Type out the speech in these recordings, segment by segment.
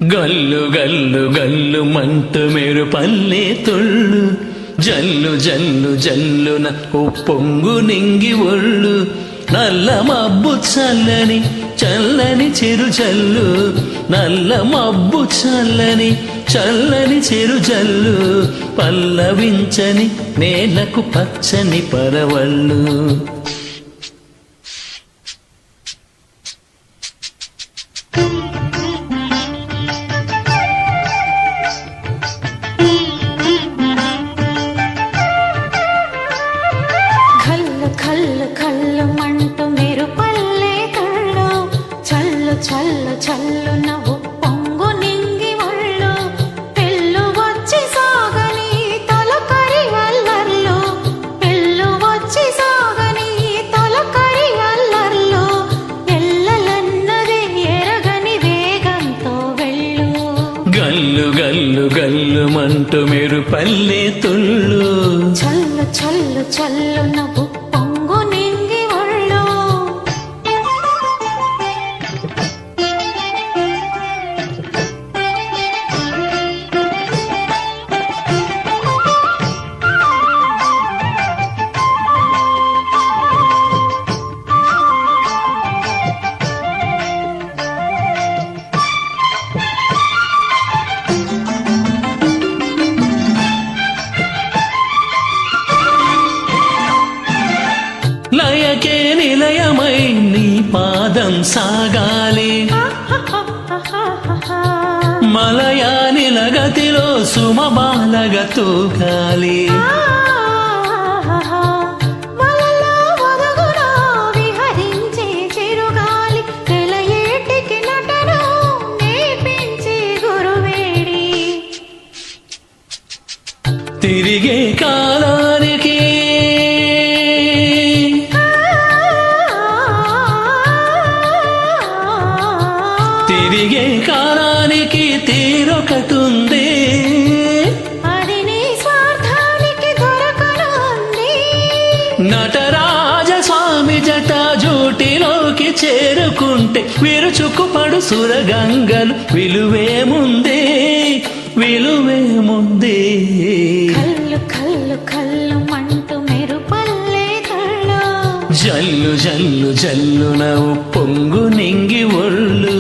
గల్లు గల్లు గల్లు మంటు మెరు పల్లె తొళ్ళు జల్లు జల్లు జల్లున ఉప్పొంగు నింగి ఒళ్ళు నల్ల మబ్బు చల్లని చల్లని చెరు జల్లు నల్ల మబ్బు చల్లని చల్లని చెరు జల్లు పల్లవించని నేలకు పచ్చని పరవళ్ళు చల్లు చల్లు నవ్వు పొంగు నింగి ఒళ్ళు పెళ్ళు వచ్చి సాగని తొలకరి వల్లర్లు పెళ్ళు వచ్చి సాగని తొలకరి వల్లర్లు ఎల్లలన్నది ఎరగని వేగంతో వెళ్ళు గల్లు గల్లు గల్లు మంటు మెరు పల్లె తుళ్ళు చల్లు చల్లు చల్లు నవ్వు పొంగు నింగి ఒళ్ళు లయకే నిలయమై నీ పాదం సాగాలి మలయా నిలగతిలో సుమబాలగా తూగాలి తిరిగే కాలానికి తిరిగే కాలానికి తీరొకటుంది అది నీ స్వార్థానికి దొరకనుంది నటరాజస్వామి జట జూటిలోకి చేరుకుంటే విరుచుకుపడు సురగంగలు విలువేముందే విలువేముందే కల్లు కల్లు కల్లు మంటు మెరు పల్లె తొళ్ళు జల్లు జల్లు జల్లున ఉప్పొంగు నింగి ఒళ్ళు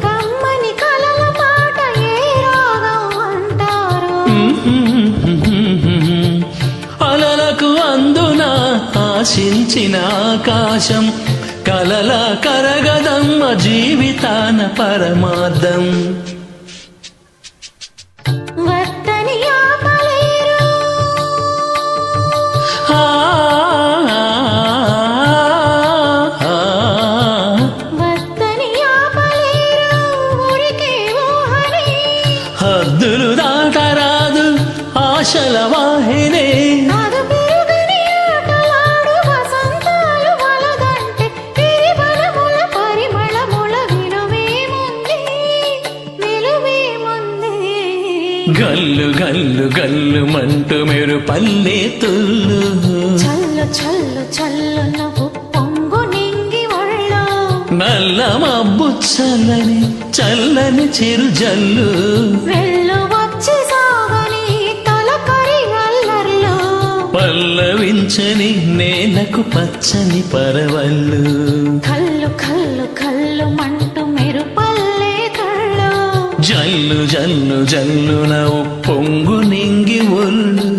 కమ్మని కలల పాట ఏ రాగం అంటారు అలలకు అందున ఆశించిన ఆకాశం కలల కరగదమ్మ జీవితాన పరమార్థం వత్తని ఆపలేరు హద్దులు దాటరాదు ఆశల వాహినే నాదు పెరుగని ఆటలాడు వసంతాలు వలదంటే తిరిబలముల పరిమళముల విలువేముంది విలువేముంది గల్లు గల్లు గల్లు మంటు మెరు పల్లె తుళ్ళు చల్లు చల్లు చల్లు నవ్వు పొంగు నింగి ఒళ్ళు నల్ల మబ్బు చల్లని చల్లని చిరు జల్లు వెళ్ళు వచ్చి సాగని తొలకరి వల్లర్లు పల్లవించని నేలకు పచ్చని పరవళ్ళు కల్లు కల్లు కల్లు మంటు మెరు పల్లె తొళ్ళు జల్లు జల్లు జల్లున ఉప్పొంగు నింగి ఒళ్ళు